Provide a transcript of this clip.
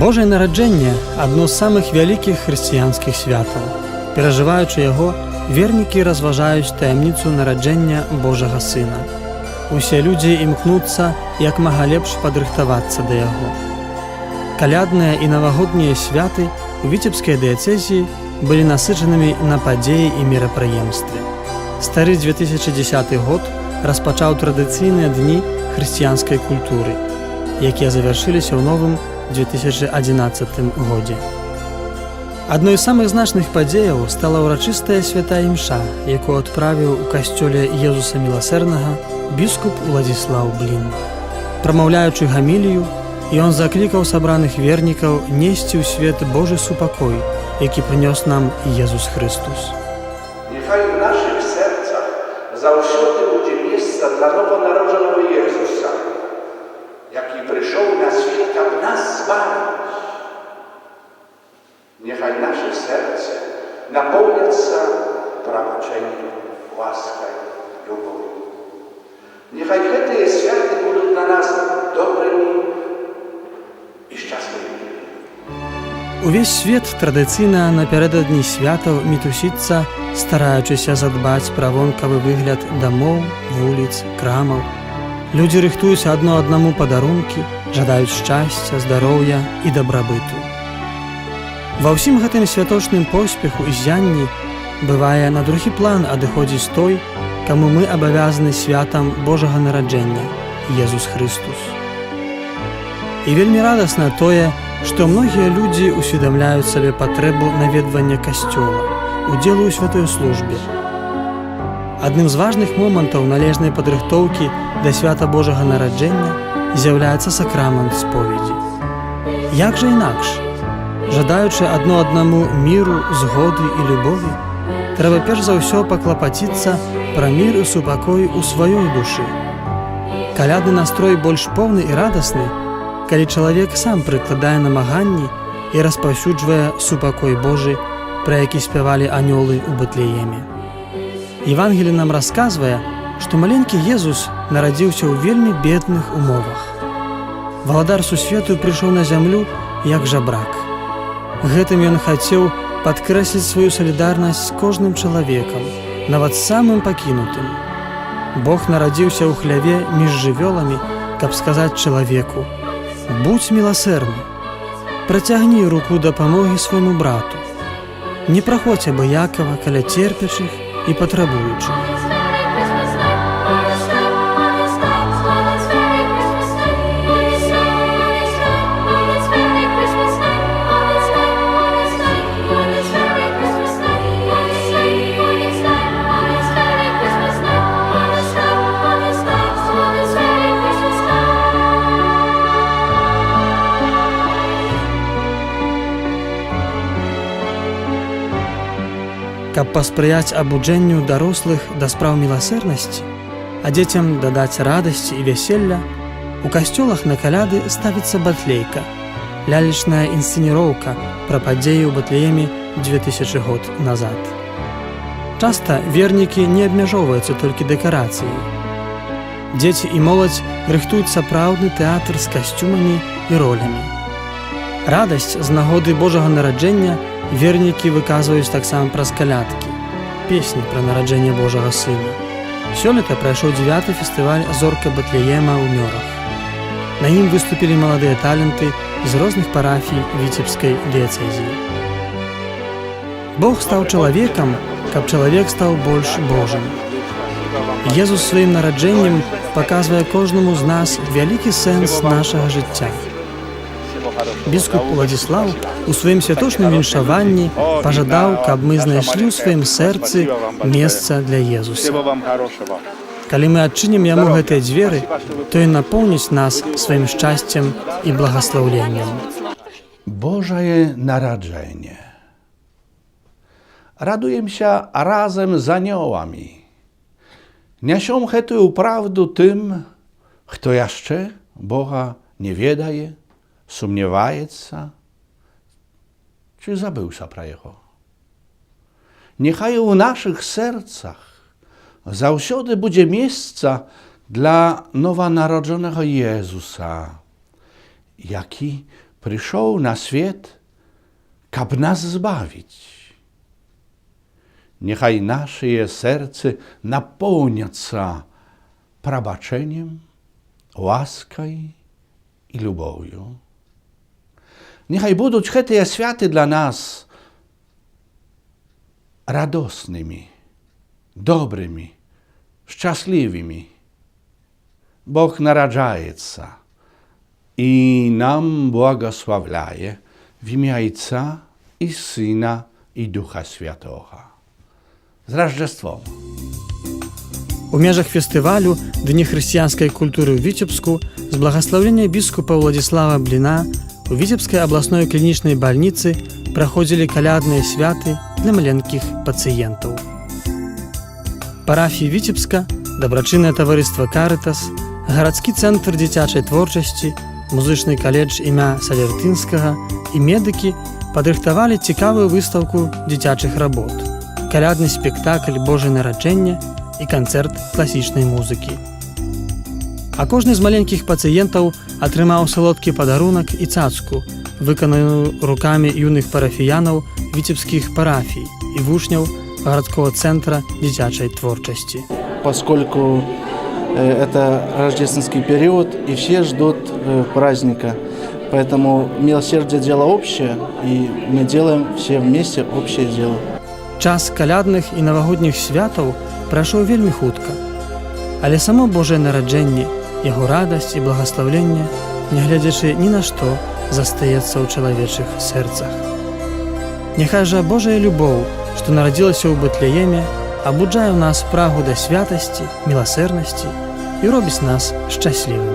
Божае нараджэнне – адно з самых вялікіх хрысціянскіх святаў. Перажываючы яго, вернікі разважаюць таямніцу нараджэння Божага Сына. Усе людзі імкнуцца як мага лепш падрыхтавацца да яго. Калядныя і навагоднія святы у Віцебскай дыяцэзіі былі насычанымі на падзеі і мерапрыемствы. Стары 2010 год распачаў традыцыйныя дні хрысціянскай культуры, якія завяршыліся ў новым 2011 годзе. Адной з самых значных падзеяў стала ўрачыстая святая імша, якую адправіў у касцёле Езуса Міласэрнага біскуп Уладзіслаў Блін. Прамаўляючы гамілію, ён заклікаў сабраных вернікаў несці ў свет Божы супакой, які прынёс нам Езус Хрыстус. Niechaj w naszych sercach zаўсёды будзе месца dla nowonarodzonego Jezusa, jaki przyszedł na świat, aby nas zbawić. Niechaj nasze serce napełniaться pробаченням, łaską, любовью. Niechaj te światy będą dla nas dobrymi i szczęśliwymi. Увесь свет традыцыйна напярэдадні святаў мітусіцца, стараючыся задбаць пра вонкавы выгляд дамоў, вуліц, крамаў. Людзі рыхтуюць адно аднаму падарункі, жадаюць шчасця, здароўя і дабрабыту. Ва ўсім гэтым святочным поспеху і ззянні бывае на другі план адыходзіць той, каму мы абавязаны святам Божага нараджэння – Езус Хрыстус. І вельмі радасна тое, што многія людзі усведамляюць сабе патрэбу наведвання касцёла, удзелу ў святой службе. Адным з важных момантаў належнай падрыхтоўкі да свята Божага нараджэння з'яўляецца сакрамент споведзі. Як жа інакш? Жадаючы адно аднаму міру, згоды і любові, трэба перш за ўсё паклапаціцца пра мір і супакой у сваёй душы. Калядны настрой больш поўны і радасны, калі чалавек сам прыкладае намаганні і распаўсюджвае супакой Божы, пра які спявалі анёлы ў Бэтлееме. Евангелі нам расказвае, што маленькі Езус нарадзіўся ў вельмі бедных умовах. Валадар сусвету прыйшоў на зямлю як жабрак. Гэтым ён хацеў падкрэсліць сваю салідарнасць з кожным чалавекам, нават самым пакінутым. Бог нарадзіўся ў хляве між жывёламі, каб сказаць чалавеку: «Будь міласэрны, працягні руку дапамогі свайму брату, не праходзь абыякава каля церпячых і патрабуючых». Каб паспрыяць абуджэнню дарослых да спраў міласэрнасці, а дзецям дадаць радасці і вяселля, у касцёлах на каляды ставіцца батлейка, лялечная інсцэніроўка пра падзеі ў Бэтлееме 2000 год назад. Часта вернікі не абмяжоўваюцца толькі дэкарацыяй. Дзеці і моладзь рыхтуюць сапраўдны тэатр з касцюмамі і ролямі. Радасць з нагоды Божага нараджэння вернікі выказваюць таксама праз калядкі, песні пра нараджэнне Божага Сына. Сёлета прайшоў 9-й фестываль «Зорка Бэтлеема» ў Мёрах. На ім выступілі маладыя таленты з розных парафій Віцебскай дыяцэзіі. Бог стаў чалавекам, каб чалавек стаў больш Божым. Езус сваім нараджэннем паказвае кожнаму з нас вялікі сэнс нашага жыцця. Біскуп Уладзіслаў у сваім святочным віншаванні пажадаў, каб мы знайшлі ў сваім сэрцы месца для Езуса. Калі мы адчынім яму гэтыя дзверы, то ён напоўніць нас сваім шчасцем і благаслаўленнем. Божае нараджэнне. Радуемся разам з анёламі. Нясём гэтую праўду тым, хто яшчэ Бога не ведае, сумняваецца, ці забыўся пра яго. Niechaj u naszych sercach zаўсёды будзе месца dla nowonarodzonego Jezusa, jaki прыйшоў на свет, каб нас збавіць. Няхай нашыя сэрцы напоўняцца прабачэннем, ласкай і любоўю. Няхай будуць гэтыя святы для нас радоснымі, добрымі, шчаслівымі. Бог нараджаецца і нам благословляе в ім'я Отця і Сина і Духа Святого. З Рождеством! У межах фестывалю Дні хрысціянскай культуры ў Віцебску з благаславлення біскупа Владислава Бліна у Віцебскай абласной клінічнай бальніцы праходзілі калядныя святы для маленькіх пацыентаў. Парафіі Віцебска, дабрачыннае таварыства «Карытас», гарадскі цэнтр дзіцячай творчасці, музычны каледж імя Салертынскага і медыкі падрыхтавалі цікавую выстаўку дзіцячых работ, калядны спектакль «Божае нараджэнне» і канцэрт класічнай музыкі. А кожны з маленькіх пацыентаў атрымаў салодкі падарунак і цацку, выкананую рукамі юных парафіянаў віцебскіх парафій і вучняў гарадскога цэнтра дзіцячай творчасці. Поскольку это рождественский период, и все ждут праздника. Поэтому милосердие – дело общее, и мы делаем все вместе общее дело. Час калядных і навагодніх святаў прайшоў вельмі хутка. Але само Божае нараджэнне, яго радасць і благаславленне, нягледзячы ні на што, застаецца ў чалавечых сэрцах. Няхай жа Божая любоў, што нарадзілася ў Бэтлееме, абуджае ў нас прагу да святасці, міласэрнасці і робіць нас шчаслівымі.